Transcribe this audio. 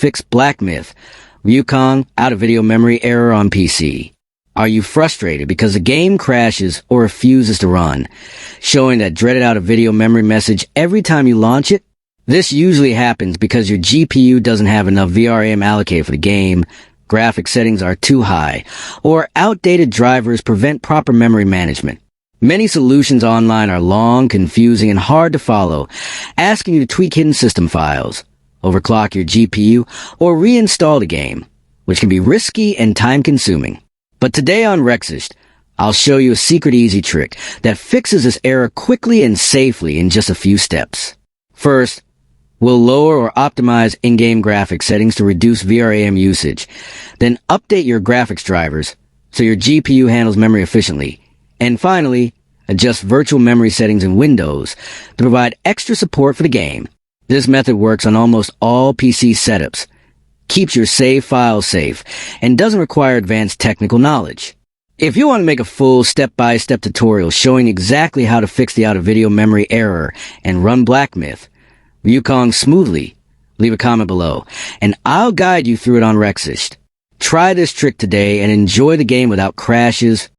Fix Black Myth, Wukong out-of-video memory error on PC. Are you frustrated because the game crashes or refuses to run, showing that dreaded out-of-video memory message every time you launch it? This usually happens because your GPU doesn't have enough VRAM allocated for the game, graphic settings are too high, or outdated drivers prevent proper memory management. Many solutions online are long, confusing, and hard to follow, asking you to tweak hidden system files, overclock your GPU, or reinstall the game, which can be risky and time-consuming. But today on Rexist, I'll show you a secret easy trick that fixes this error quickly and safely in just a few steps. First, we'll lower or optimize in-game graphics settings to reduce VRAM usage. Then update your graphics drivers so your GPU handles memory efficiently. And finally, adjust virtual memory settings in Windows to provide extra support for the game. This method works on almost all PC setups, keeps your save files safe, and doesn't require advanced technical knowledge. If you want to make a full step-by-step tutorial showing exactly how to fix the out-of-video memory error and run Black Myth, Wukong smoothly, leave a comment below, and I'll guide you through it on Rexist. Try this trick today and enjoy the game without crashes,